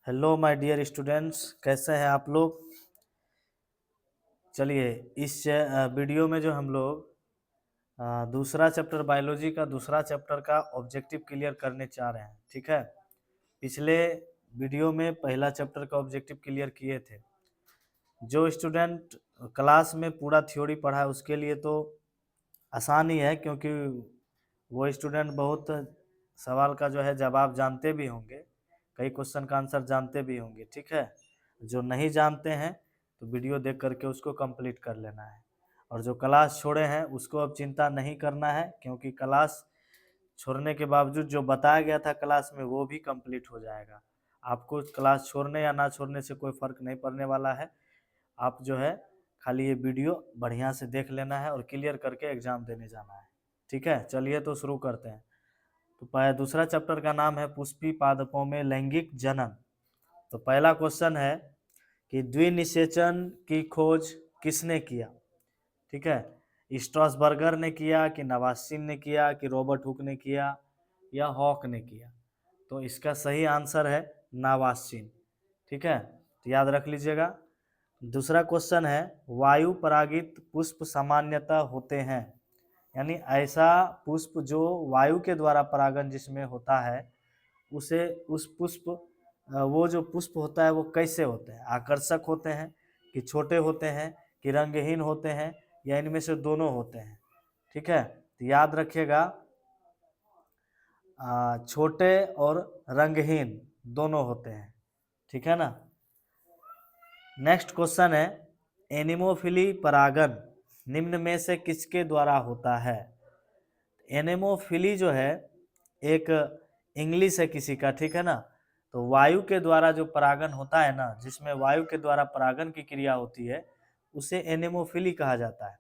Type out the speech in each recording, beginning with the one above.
Hello my dear students, कैसे हैं आप लोग। चलिए इस वीडियो में जो हम लोग दूसरा चैप्टर बायोलॉजी का दूसरा चैप्टर का ऑब्जेक्टिव क्लियर करने चाह रहे हैं। ठीक है, पिछले वीडियो में पहला चैप्टर का ऑब्जेक्टिव क्लियर किए थे। जो स्टूडेंट क्लास में पूरा थ्योरी पढ़ा है उसके लिए तो आसान ही है, क्योंकि वो स्टूडेंट बहुत सवाल का जो है जवाब जानते भी होंगे, कई क्वेश्चन का आंसर जानते भी होंगे। ठीक है, जो नहीं जानते हैं तो वीडियो देख करके उसको कंप्लीट कर लेना है, और जो क्लास छोड़े हैं उसको अब चिंता नहीं करना है, क्योंकि क्लास छोड़ने के बावजूद जो बताया गया था क्लास में वो भी कंप्लीट हो जाएगा। आपको क्लास छोड़ने या ना छोड़ने से कोई फर्क नहीं पड़ने वाला है। आप जो है खाली ये वीडियो बढ़िया से देख लेना है और क्लियर करके एग्जाम देने जाना है। ठीक है, चलिए तो शुरू करते हैं। तो दूसरा चैप्टर का नाम है पुष्पी पादपों में लैंगिक जनन। तो पहला क्वेश्चन है कि द्विनिषेचन की खोज किसने किया। ठीक है, स्ट्रॉसबर्गर ने किया कि नवासिन ने किया कि रॉबर्ट हुक ने किया या हॉक ने किया। तो इसका सही आंसर है नवासिन। ठीक है, तो याद रख लीजिएगा। दूसरा क्वेश्चन है वायु परागित पुष्प सामान्यतः होते हैं, यानी ऐसा पुष्प जो वायु के द्वारा परागन जिसमें होता है उसे उस पुष्प वो जो पुष्प होता है वो कैसे होते हैं, आकर्षक होते हैं कि छोटे होते हैं कि रंगहीन होते हैं या इनमें से दोनों होते हैं। ठीक है, तो याद रखिएगा छोटे और रंगहीन दोनों होते हैं। ठीक है ना। नेक्स्ट क्वेश्चन है एनिमोफिली परागन निम्न में से किसके द्वारा होता है। एनेमोफिली जो है एक इंग्लिश है किसी का, ठीक है ना। तो वायु के द्वारा जो परागन होता है ना, जिसमें वायु के द्वारा परागन की क्रिया होती है उसे एनेमोफिली कहा जाता है।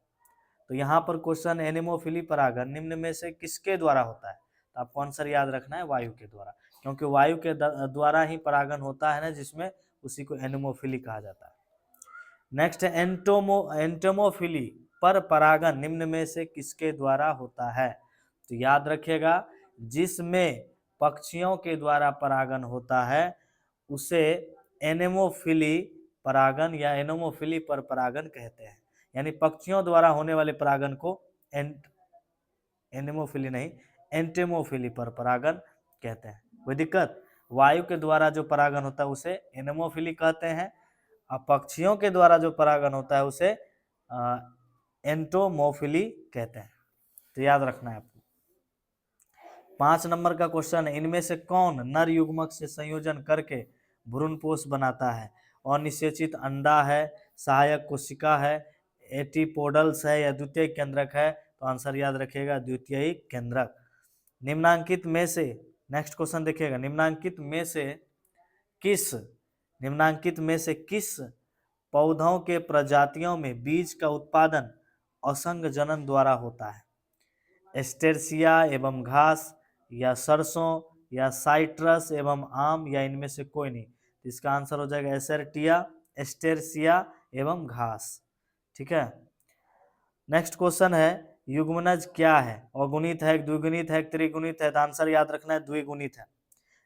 तो यहाँ पर क्वेश्चन एनेमोफिली परागन निम्न में से किसके द्वारा होता है, तो आपको आंसर याद रखना है वायु के द्वारा, क्योंकि वायु के द्वारा ही परागन होता है ना, जिसमें उसी को एनेमोफिली कहा जाता है। नेक्स्ट है एंटोमोफिली पर परागन निम्न में से किसके द्वारा होता है। तो याद रखिएगा जिसमें पक्षियों के द्वारा परागन होता है उसे एनेमोफिली परागन या एनेमोफिली पर परागन कहते हैं। यानी पक्षियों द्वारा होने वाले परागन को एनेमोफिली नहीं एंटेमोफिली पर परागन कहते हैं। कोई दिक्कत। वायु के द्वारा जो परागन होता है उसे एनेमोफिली कहते हैं, और पक्षियों के द्वारा जो परागन होता है उसे एंटोमोफिली कहते हैं। तो याद रखना है आपको। 5 नंबर का क्वेश्चन है इनमें से कौन नर युग्मक से संयोजन करके भ्रूणपोष बनाता है। अनिषेचित अंडा है, सहायक कोशिका है, एटीपोडल्स है या द्वितीय केंद्रक है। तो आंसर याद रखिएगा द्वितीय केंद्रक। निम्नांकित में से नेक्स्ट क्वेश्चन देखिएगा निम्नांकित में से किस पौधों के प्रजातियों में बीज का उत्पादन असंग जनन द्वारा होता है। एस्टेरसिया एवं घास या सरसों या साइट्रस एवं आम या इनमें से कोई नहीं। इसका आंसर हो जाएगा एसरटिया, एस्टेरसिया एवं घास। ठीक है। नेक्स्ट क्वेश्चन है युग्मनज क्या है। अगुणित है, द्विगुणित है, त्रिगुणित है। तो आंसर याद रखना है द्विगुणित है।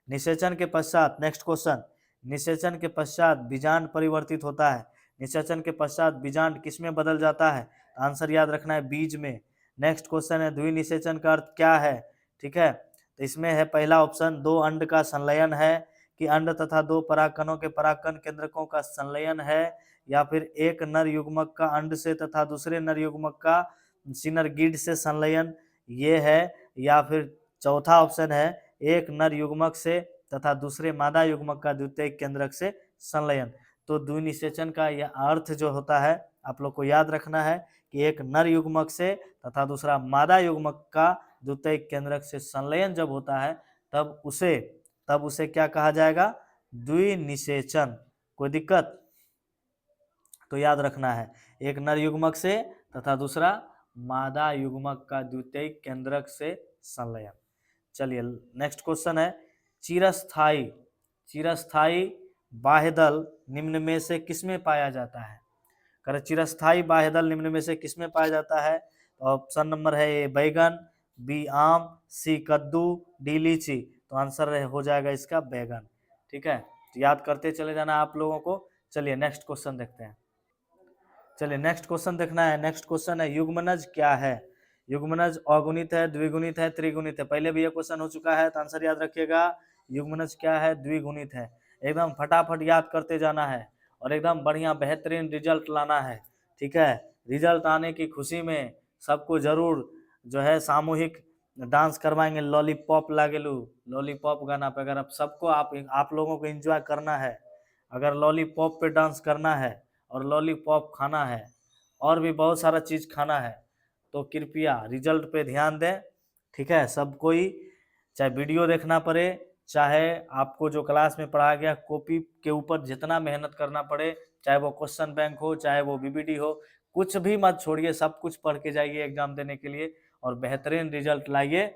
निषेचन के पश्चात नेक्स्ट क्वेश्चन निषेचन के पश्चात बीजांड परिवर्तित होता है। निषेचन के पश्चात बीजांड किसमें बदल जाता है। आंसर याद रखना है बीज में। नेक्स्ट क्वेश्चन है द्विनिषेचन का अर्थ क्या है। ठीक है, तो इसमें है पहला ऑप्शन दो अंड का संलयन है, कि अंड तथा दो परागकणों के परागकण केंद्रकों का संलयन है, या फिर एक नर युग्मक का अंड से तथा दूसरे नर युग्मक का सिनर्गिड से संलयन ये है, या फिर चौथा ऑप्शन है एक नर युग्मक से तथा दूसरे मादा युग्मक का द्वितीय केंद्रक से संलयन। तो द्विनिषेचन का यह अर्थ जो होता है आप लोग को याद रखना है कि एक नर युग्मक से तथा दूसरा मादा युग्मक का द्वितीय केंद्रक से संलयन जब होता है तब उसे क्या कहा जाएगा, द्विनिषेचन। कोई दिक्कत। तो याद रखना है एक नर युग्मक से तथा दूसरा मादा युग्मक का द्वितीय केंद्रक से संलयन। चलिए नेक्स्ट क्वेश्चन है चिरस्थाई बाह्यदल निम्न में से किसमें पाया जाता है। कर चिरस्थाई बाह्यदल निम्न में से किसमें पाया जाता है। ऑप्शन नंबर है ए बैगन, बी आम, सी कद्दू, डी लीची। तो आंसर हो जाएगा इसका बैगन। ठीक है, तो याद करते चले जाना आप लोगों को। चलिए नेक्स्ट क्वेश्चन देखते हैं। चलिए नेक्स्ट क्वेश्चन देखना है। नेक्स्ट क्वेश्चन है युग्मनज क्या है। युग्मनज अगुणित है, द्विगुणित है, त्रिगुणित है। पहले भी ये क्वेश्चन हो चुका है, तो आंसर याद रखिएगा। युग्मनज क्या है, द्विगुणित है। एकदम फटाफट याद करते जाना है और एकदम बढ़िया बेहतरीन रिजल्ट लाना है, ठीक है। रिजल्ट आने की खुशी में सबको जरूर जो है सामूहिक डांस करवाएंगे लॉलीपॉप लागेलू, लॉलीपॉप गाना पे। अगर आप लोगों को एंजॉय करना है, अगर लॉलीपॉप पे डांस करना है और लॉलीपॉप खाना है और भी बहुत सारा चीज खाना है, तो कृपया रिजल्ट पे ध्यान दें, ठीक है। सब कोई चाहे वीडियो देखना पड़े, चाहे आपको जो क्लास में पढ़ाया गया कॉपी के ऊपर जितना मेहनत करना पड़े, चाहे वो क्वेश्चन बैंक हो, चाहे वो बीबीडी हो, कुछ भी मत छोड़िए, सब कुछ पढ़ के जाइए एग्जाम देने के लिए और बेहतरीन रिजल्ट लाइए,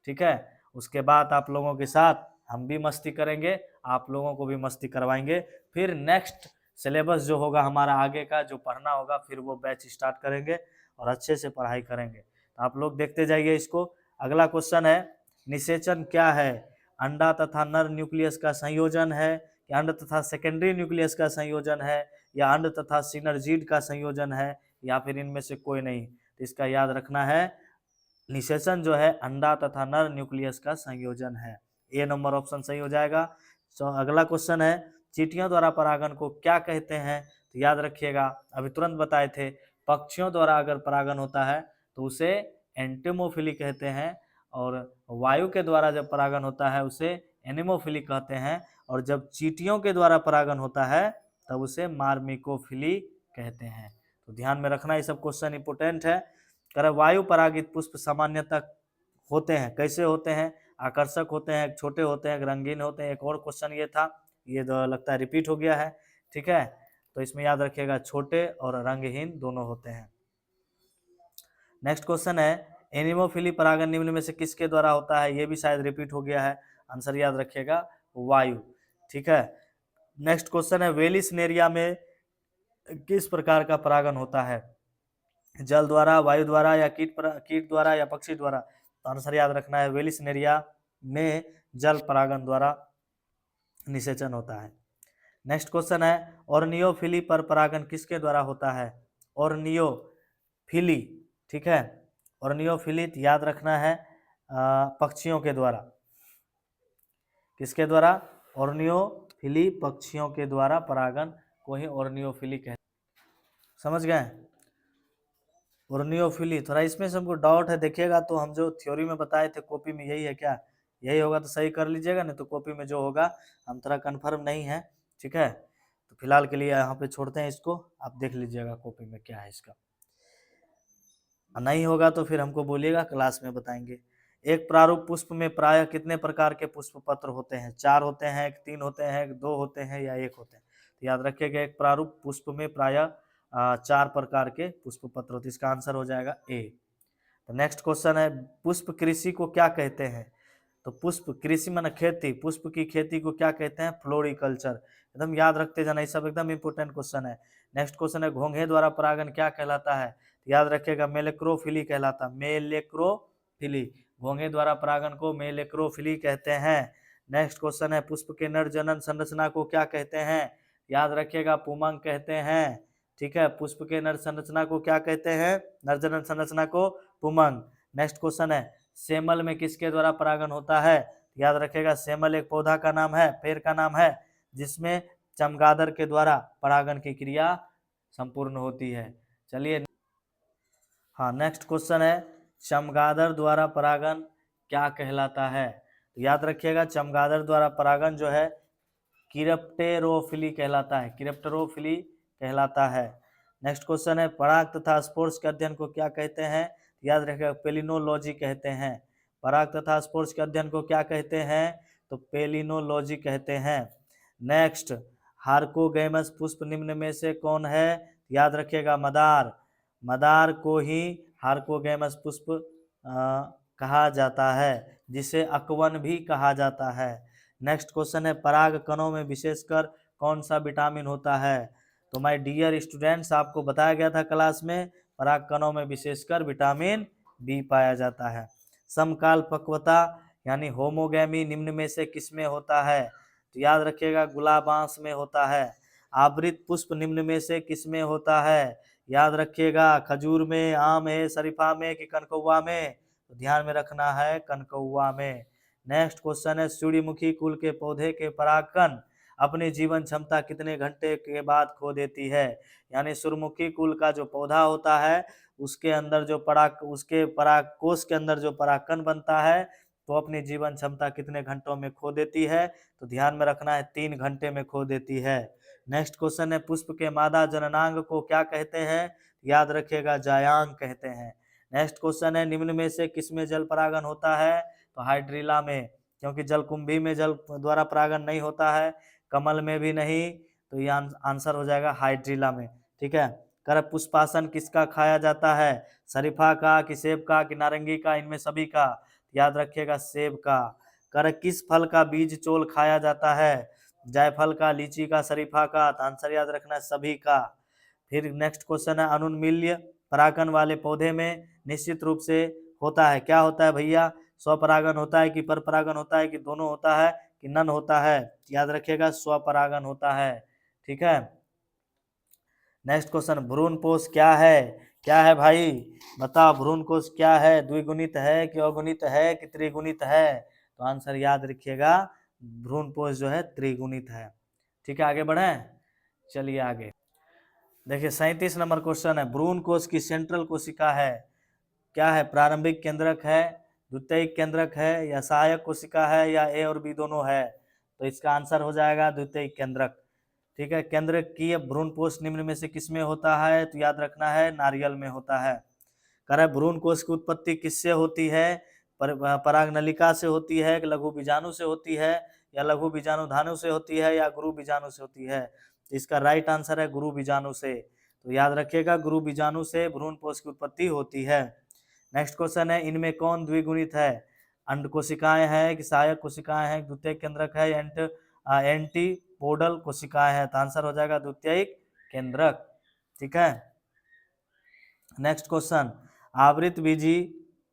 ठीक है। उसके बाद आप लोगों के साथ हम भी मस्ती करेंगे, आप लोगों को भी मस्ती करवाएंगे। फिर नेक्स्ट सिलेबस जो होगा हमारा आगे का जो पढ़ना होगा, फिर वो बैच स्टार्ट करेंगे और अच्छे से पढ़ाई करेंगे। तो आप लोग देखते जाइए इसको। अगला क्वेश्चन है, निषेचन क्या है। अंडा तथा नर न्यूक्लियस का संयोजन है, या अंड तथा सेकेंडरी न्यूक्लियस का संयोजन है, या अंड तथा सिनर्जीड का संयोजन है, या फिर इनमें से कोई नहीं। तो इसका याद रखना है, निषेचन जो है अंडा तथा नर न्यूक्लियस का संयोजन है। ए नंबर ऑप्शन सही हो जाएगा। तो अगला क्वेश्चन है, चींटियों द्वारा परागन को क्या कहते हैं। तो याद रखिएगा, अभी तुरंत बताए थे, पक्षियों द्वारा अगर परागन होता है तो उसे एंटिमोफिली कहते हैं, और वायु के द्वारा जब परागन होता है उसे एनिमोफिली कहते हैं, और जब चींटियों के द्वारा परागन होता है तब उसे मार्मिकोफिली कहते हैं। तो ध्यान में रखना, ये सब क्वेश्चन इंपोर्टेंट है। वायु परागित पुष्प सामान्यतः होते हैं, कैसे होते हैं, आकर्षक होते हैं, छोटे होते हैं, रंगीन होते हैं। एक और क्वेश्चन ये था, ये लगता है रिपीट हो गया है, ठीक है। तो इसमें याद रखिएगा छोटे और रंगहीन दोनों होते हैं। नेक्स्ट क्वेश्चन है, एनिमोफिली परागन निम्न में से किसके द्वारा होता है। ये भी शायद रिपीट हो गया है, आंसर याद रखिएगा वायु, ठीक है। नेक्स्ट क्वेश्चन है, वेलिसनेरिया में किस प्रकार का परागन होता है। जल द्वारा, वायु द्वारा, या कीट द्वारा, या पक्षी द्वारा। तो आंसर याद रखना है, वेलिसनेरिया में जल परागन द्वारा निषेचन होता है। नेक्स्ट क्वेश्चन है, ऑर्नियोफिली पर परागन किसके द्वारा होता है। ऑर्नियोफिली, ठीक है। ऑर्नियोफिली याद रखना है पक्षियों के द्वारा। किसके द्वारा, ऑर्नियोफिली, पक्षियों के द्वारा परागन को ही ऑर्नियोफिली कहते हैं। समझ गए, ऑर्नियोफिली। थोड़ा इसमें से हमको डाउट है, देखिएगा तो हम जो थ्योरी में बताए थे कॉपी में यही है क्या, यही होगा तो सही कर लीजिएगा, नहीं तो कॉपी में जो होगा हम थोड़ा कंफर्म नहीं है, ठीक है। तो फिलहाल के लिए यहाँ पे छोड़ते हैं इसको, आप देख लीजिएगा कॉपी में क्या है इसका। नहीं होगा तो फिर हमको बोलिएगा, क्लास में बताएंगे। एक प्रारूप पुष्प में प्रायः कितने प्रकार के पुष्प पत्र होते हैं। 4 होते हैं, 3 होते हैं, 2 होते हैं, या 1 होते हैं। तो याद रखिएगा, एक प्रारूप पुष्प में प्रायः 4 प्रकार के पुष्प पत्र होते हैं। इसका आंसर हो जाएगा ए। तो नेक्स्ट क्वेश्चन है, पुष्प कृषि को क्या कहते हैं। तो पुष्प कृषि माने खेती, पुष्प की खेती को क्या कहते हैं, फ्लोरिकल्चर। एकदम याद रखते जाना, ये सब एकदम इंपोर्टेंट क्वेश्चन है। नेक्स्ट क्वेश्चन है, घोंघे द्वारा परागन क्या कहलाता है। याद रखिएगा, मेलेक्रोफिली कहलाता है, मेलेक्रोफिली। घोंघे द्वारा परागन को मेलेक्रोफिली कहते हैं। नेक्स्ट क्वेश्चन है, पुष्प के नर जनन संरचना को क्या कहते हैं। याद रखिएगा, पुमंग कहते हैं, ठीक है। पुष्प के नर संरचना को क्या कहते हैं, नर जनन संरचना को पुमंग। नेक्स्ट क्वेश्चन है, सेमल में किसके द्वारा परागन होता है। याद रखिएगा, सेमल एक पौधा का नाम है, पेड़ का नाम है, जिसमें चमगादड़ के द्वारा परागन की क्रिया संपूर्ण होती है। चलिए, हाँ नेक्स्ट क्वेश्चन है, चमगादड़ द्वारा परागन क्या कहलाता है। तो याद रखिएगा, चमगादड़ द्वारा परागन जो है किरेप्टेरोफिली कहलाता है, किरेप्टेरोफिली कहलाता है। नेक्स्ट क्वेश्चन है, पराग तथा स्पोर्स के अध्ययन को क्या कहते हैं। याद रखिएगा, पेलिनोलॉजी कहते हैं। पराग तथा स्पोर्स के अध्ययन को क्या कहते हैं, तो पेलिनोलॉजी कहते हैं। नेक्स्ट, हार्कोगैमस पुष्प निम्न में से कौन है। याद रखिएगा, मदार, मदार को ही हार्कोगैमस पुष्प कहा जाता है, जिसे अकवन भी कहा जाता है। नेक्स्ट क्वेश्चन है, पराग कणों में विशेषकर कौन सा विटामिन होता है। तो माय डियर स्टूडेंट्स, आपको बताया गया था क्लास में, पराग कणों में विशेषकर विटामिन बी पाया जाता है। समकाल पक्वता यानी होमोगैमी निम्न में से किसमें होता है। तो याद रखिएगा गुलाबांस में होता है। आवृत पुष्प निम्न में से किसमें होता है? याद रखिएगा खजूर में, आम है, शरीफा में कि कनकौआ में? तो ध्यान में रखना है कनकौआ में। नेक्स्ट क्वेश्चन है सूर्यमुखी कुल के पौधे के परागकण अपनी जीवन क्षमता कितने घंटे के बाद खो देती है? यानी सूर्यमुखी कुल का जो पौधा होता है उसके अंदर जो उसके परागकोश के अंदर जो परागकण बनता है तो अपनी जीवन क्षमता कितने घंटों में खो देती है? तो ध्यान में रखना है 3 घंटे में खो देती है। नेक्स्ट क्वेश्चन है पुष्प के मादा जननांग को क्या कहते हैं? याद रखिएगा जायांग कहते हैं। नेक्स्ट क्वेश्चन है निम्न में से किसमें जल परागन होता है? तो हाइड्रीला में, क्योंकि जलकुंभी में जल द्वारा परागन नहीं होता है, कमल में भी नहीं, तो ये आंसर हो जाएगा हाइड्रीला में। ठीक है। कर पुष्पासन किसका खाया जाता है? शरीफा का कि सेब का कि नारंगी का? इनमें सभी का। याद रखिएगा सेब का। कर किस फल का बीज चोल खाया जाता है? जायफल का, लीची का, शरीफा का? तो आंसर याद रखना है सभी का। फिर नेक्स्ट क्वेश्चन है अनुन्मील्य परागन वाले पौधे में निश्चित रूप से होता है, क्या होता है भैया? स्वपरागन होता है कि पर परागन होता है कि दोनों होता है कि नन होता है? याद रखिएगा स्वपरागन होता है। ठीक है। नेक्स्ट क्वेश्चन भ्रूणपोष क्या है? क्या है भाई बताओ, भ्रूणकोश क्या है? द्विगुणित है कि अगुणित है कि त्रिगुणित है? तो आंसर याद रखिएगा भ्रूणपोष जो है त्रिगुणित है। ठीक है, आगे बढ़े। चलिए आगे देखिए 37 नंबर क्वेश्चन है भ्रूणकोश की सेंट्रल कोशिका है, क्या है? प्रारंभिक केंद्रक है, द्वितीयक केंद्रक है, या सहायक कोशिका है, या ए और बी दोनों है? तो इसका आंसर हो जाएगा द्वितीयक केंद्रक। ठीक है। केंद्रकीय भ्रूणपोष निम्न में से किसमें होता है? तो याद रखना है नारियल में होता है। कह रहा है भ्रूणकोष की उत्पत्ति किससे होती है? परागनलिका से होती है, लघु बीजाणु से होती है, या लघु बीजाणुधानु से होती है, या गुरु बीजाणु से होती है? तो इसका राइट आंसर है गुरु बीजाणु से। तो याद रखिएगा गुरु बीजाणु से भ्रूणपोष की उत्पत्ति होती है। नेक्स्ट क्वेश्चन है इनमें कौन द्विगुणित है? अंड कोशिकाएं हैं कि सहायक कोशिकाएं हैं, द्वितीयक केंद्रक है, एंटीपोडल कोशिकाएं हैं? तो आंसर हो जाएगा द्वितीयक केंद्रक। ठीक है। नेक्स्ट क्वेश्चन आवृत बीजी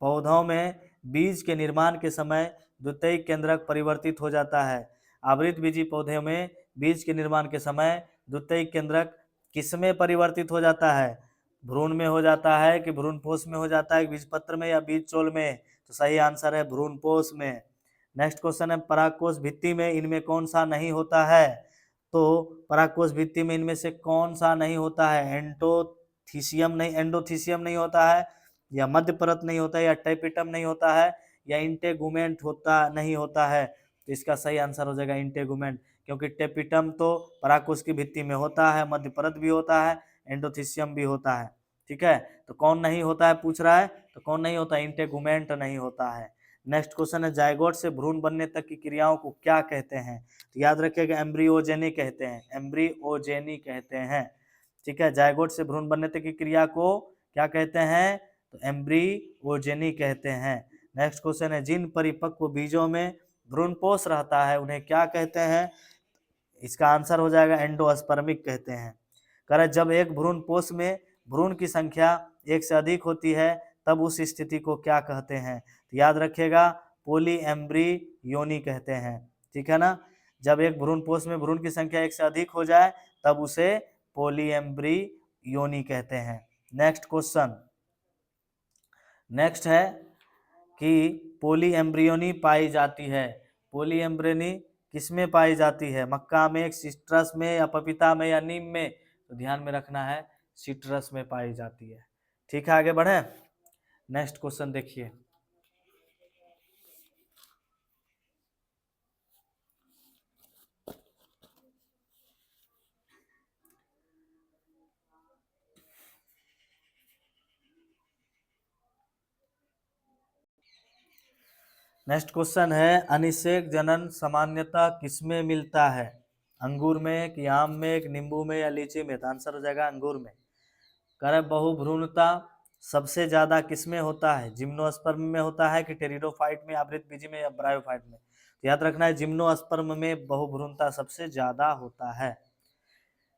पौधों में बीज के निर्माण के समय द्वितीयक केंद्रक परिवर्तित हो जाता है। आवृत बीजी पौधे में बीज के निर्माण के समय द्वितीयक केंद्रक किसमें परिवर्तित हो जाता है? भ्रूण में हो जाता है कि भ्रूणपोष में हो जाता है, बीजपत्र में या बीजचोल में? तो सही आंसर है भ्रूणपोष में। नेक्स्ट क्वेश्चन है परागकोश भित्ति में इनमें कौन सा नहीं होता है? तो परागकोश भित्ति में इनमें से कौन सा नहीं होता है? एंडोथीसियम नहीं होता है, या मध्य परत नहीं होता है, या टेपिटम नहीं होता है, या इंटेगुमेंट नहीं होता है? तो इसका सही आंसर हो जाएगा इंटेगुमेंट, क्योंकि टेपिटम तो परागकोश की भित्ति में होता है, मध्य परत भी होता है, एंडोथीसियम भी होता है। ठीक है। तो कौन नहीं होता है पूछ रहा है, तो कौन नहीं होता? इंटेगुमेंट नहीं होता है। नेक्स्ट क्वेश्चन है जायगोट से भ्रूण बनने तक की क्रियाओं को क्या कहते हैं? तो याद रखिएगा एम्ब्रियोजेनी कहते हैं, एम्ब्रियोजेनी कहते हैं। ठीक है। जायगोट से भ्रूण बनने तक की क्रिया को क्या कहते हैं? तो एम्ब्रियोजेनी कहते हैं। नेक्स्ट क्वेश्चन है जिन परिपक्व बीजों में भ्रूणपोष रहता है उन्हें क्या कहते हैं? इसका आंसर हो जाएगा एंडोस्पर्मिक कहते हैं। कह रहे जब एक भ्रूणपोष में भ्रूण की संख्या एक से अधिक होती है तब उस स्थिति को क्या कहते हैं? तो याद रखिएगा पॉलीएम्ब्रियोनी कहते हैं। ठीक है ना। जब एक भ्रूणपोष में भ्रूण की संख्या एक से अधिक हो जाए तब उसे पॉलीएम्ब्रियोनी कहते हैं। नेक्स्ट क्वेश्चन नेक्स्ट है कि पॉलीएम्ब्रियोनी पाई जाती है। पॉलीएम्ब्रियोनी किसमें पाई जाती है? मक्का में, सिट्रस में, या पपीता में, या नीम में? तो ध्यान में रखना है सिट्रस में पाई जाती है। ठीक है, आगे बढ़े। नेक्स्ट क्वेश्चन देखिए नेक्स्ट क्वेश्चन है अनिषेक जनन सामान्यतः किसमें मिलता है? अंगूर में कि आम में कि नींबू में या लीची में? तो आंसर हो जाएगा अंगूर में। कह रहे बहुभ्रूणता सबसे ज्यादा किसमें होता है? जिम्नोस्पर्म में होता है कि टेरिडोफाइट में, आवृत बीजी में, या ब्रायोफाइट में? तो याद रखना है जिम्नोस्पर्म में बहुभ्रूणता सबसे ज्यादा होता है।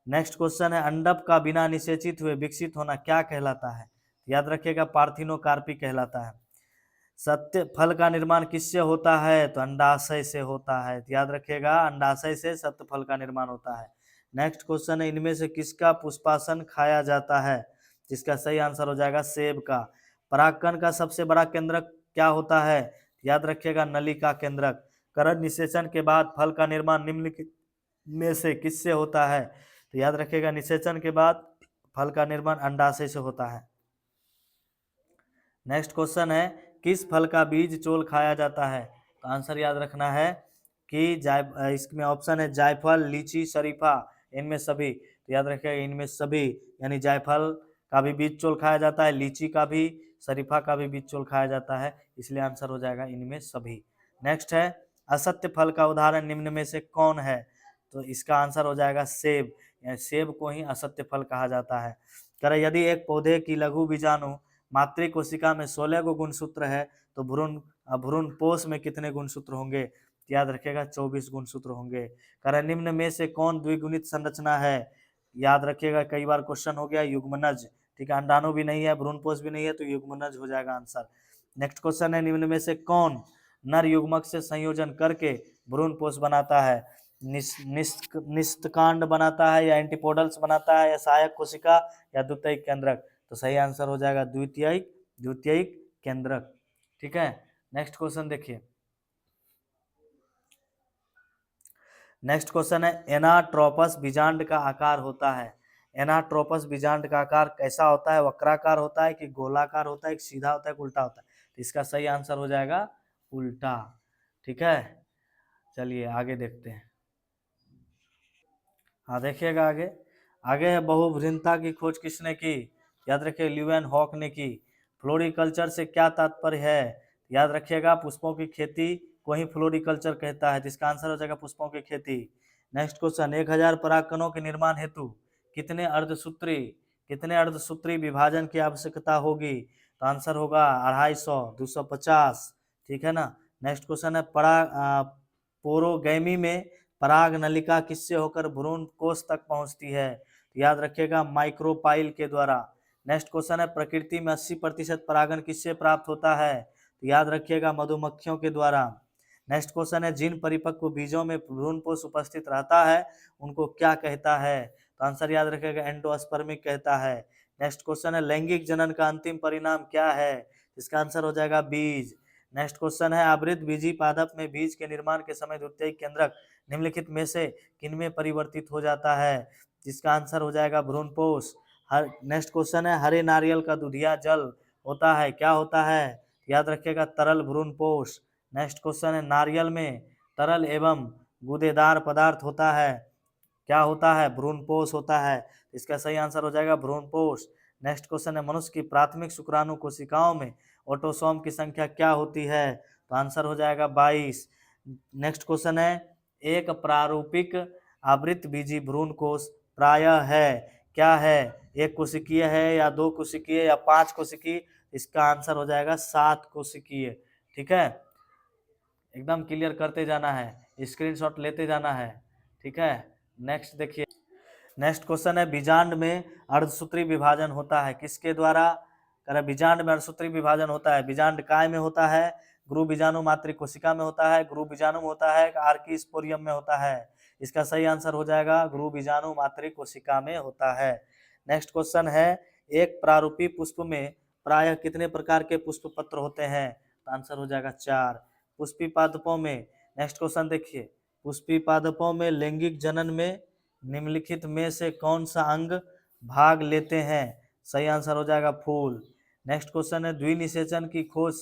नेक्स्ट क्वेश्चन है अंडक का बिना निषेचित हुए विकसित होना क्या कहलाता है? याद रखिएगा पार्थिनोकार्पी कहलाता है। सत्य फल का निर्माण किससे होता है? तो अंडाशय से होता है। तो याद रखिएगा, अंडाशय से सत्य फल का निर्माण होता है। नेक्स्ट क्वेश्चन है, इनमें से किसका पुष्पासन खाया जाता है? जिसका सही आंसर हो जाएगा सेब का। परागकण का सबसे बड़ा केंद्रक क्या होता है? याद रखिएगा, नलिका केंद्रक। करण निषेचन के बाद फल का निर्माण निम्नलिखित में से किससे होता है? तो याद रखिएगा, निषेचन के बाद फल का निर्माण अंडाशय से होता है। नेक्स्ट क्वेश्चन है, किस फल का बीज चोल खाया जाता है? तो आंसर याद रखना है कि इसमें ऑप्शन है जायफल, लीची, शरीफा, इनमें सभी। तो याद रखिएगा, इनमें सभी, यानी जायफल का भी बीज चोल खाया जाता है, लीची का भी, शरीफा का भी बीज चोल खाया जाता है, इसलिए आंसर हो जाएगा इनमें सभी। नेक्स्ट है, असत्य फल का उदाहरण निम्न में से कौन है? तो इसका आंसर हो जाएगा सेब। सेब को ही असत्य फल कहा जाता है। कह रहे यदि एक पौधे की लघु बीजाणु मातृ कोशिका में 16 गो गुणसूत्र है तो भ्रूणपोष में कितने गुणसूत्र होंगे? याद रखिएगा, 24 गुणसूत्र होंगे। कह रहे निम्न में से कौन द्विगुणित संरचना है? याद रखिएगा, कई बार क्वेश्चन हो गया युग्मनज। ठीक है, अंडाणु भी नहीं है, भ्रूणपोष भी नहीं है, तो युग्मनज हो जाएगा आंसर। नेक्स्ट क्वेश्चन है, निम्न में से कौन नर युग्मक से संयोजन करके भ्रूणपोष बनाता है? निस्तकांड बनाता है, या एंटीपोडल्स बनाता है, या सहायक कोशिका, या द्वितीयक केंद्रक? तो सही आंसर हो जाएगा द्वितीयक केंद्रक। ठीक है, नेक्स्ट क्वेश्चन देखिए। नेक्स्ट क्वेश्चन है, एनाट्रोपस बीजांड का आकार होता है। एनाट्रोपस बीजांड का आकार कैसा होता है? वक्राकार होता है कि गोलाकार होता है कि सीधा होता है कि उल्टा होता है? तो इसका सही आंसर हो जाएगा उल्टा। ठीक है, चलिए आगे देखते हैं। हाँ देखिएगा आगे। आगे है, बहुभ्रिंता की खोज किसने की? याद रखिए, ल्यूएन हॉक ने की। फ्लोरिकल्चर से क्या तात्पर्य है? याद रखिएगा, पुष्पों की खेती को ही फ्लोरिकल्चर कहता है, जिसका आंसर हो जाएगा पुष्पों की खेती। नेक्स्ट क्वेश्चन, 1000 परागकणों के निर्माण हेतु कितने अर्धसूत्री विभाजन की आवश्यकता होगी? तो आंसर होगा 250, 250। ठीक है ना। नेक्स्ट क्वेश्चन है, पोरोगैमी में पराग नलिका किससे होकर भ्रूण कोष तक पहुंचती है? याद रखिएगा, माइक्रोपाइल के द्वारा। नेक्स्ट क्वेश्चन है, प्रकृति में 80% परागण किससे प्राप्त होता है? तो याद रखिएगा, मधुमक्खियों के द्वारा। नेक्स्ट क्वेश्चन है, जिन परिपक्व बीजों में भ्रूणपोष उपस्थित रहता है उनको क्या कहता है? तो आंसर याद रखिएगा, एंडोस्पर्मिक कहता है। नेक्स्ट क्वेश्चन है, लैंगिक जनन का अंतिम परिणाम क्या है? इसका आंसर हो जाएगा बीज। नेक्स्ट क्वेश्चन है, आवृत बीजी पादप में बीज के निर्माण के समय द्वितीयक केंद्रक निम्नलिखित में से किनमें परिवर्तित हो जाता है? जिसका आंसर हो जाएगा भ्रूणपोष। नेक्स्ट क्वेश्चन है, हरे नारियल का दूधिया जल होता है, क्या होता है? याद रखिएगा, तरल भ्रूणपोष। नेक्स्ट क्वेश्चन है, नारियल में तरल एवं गूदेदार पदार्थ होता है, क्या होता है? भ्रूणपोष होता है। इसका सही आंसर हो जाएगा भ्रूणपोष। नेक्स्ट क्वेश्चन है, मनुष्य की प्राथमिक शुक्राणु कोशिकाओं में ऑटोसोम की संख्या क्या होती है? तो आंसर हो जाएगा 22। नेक्स्ट क्वेश्चन है, एक प्रारूपिक आवृत बीजी भ्रूणकोष प्रायः है, क्या है? एक कोशिकीय है, या 2 कोशिकीय, या 5 कोशिकीय? इसका आंसर हो जाएगा 7 कोशिकीय। ठीक है, एकदम क्लियर करते जाना है, स्क्रीनशॉट लेते जाना है। ठीक है, नेक्स्ट देखिए। नेक्स्ट क्वेश्चन है, बीजांड में अर्धसूत्री विभाजन होता है किसके द्वारा? कह बीजांड में अर्धसूत्री विभाजन होता है, बीजांड काय में होता है, गुरु बीजाणु मातृ कोशिका में होता है, गुरु बीजाणु में होता है, आर्की स्पोरियम में होता है? इसका सही आंसर हो जाएगा गुरु बीजाणु मातृ कोशिका में होता है। नेक्स्ट क्वेश्चन है, एक प्रारूपी पुष्प में प्रायः कितने प्रकार के पुष्प पत्र होते हैं? आंसर हो जाएगा 4। पुष्पी पादपों में, नेक्स्ट क्वेश्चन देखिए, पुष्पी पादपों में लैंगिक जनन में निम्नलिखित में से कौन सा अंग भाग लेते हैं? सही आंसर हो जाएगा फूल। नेक्स्ट क्वेश्चन है, द्विनिषेचन की खोज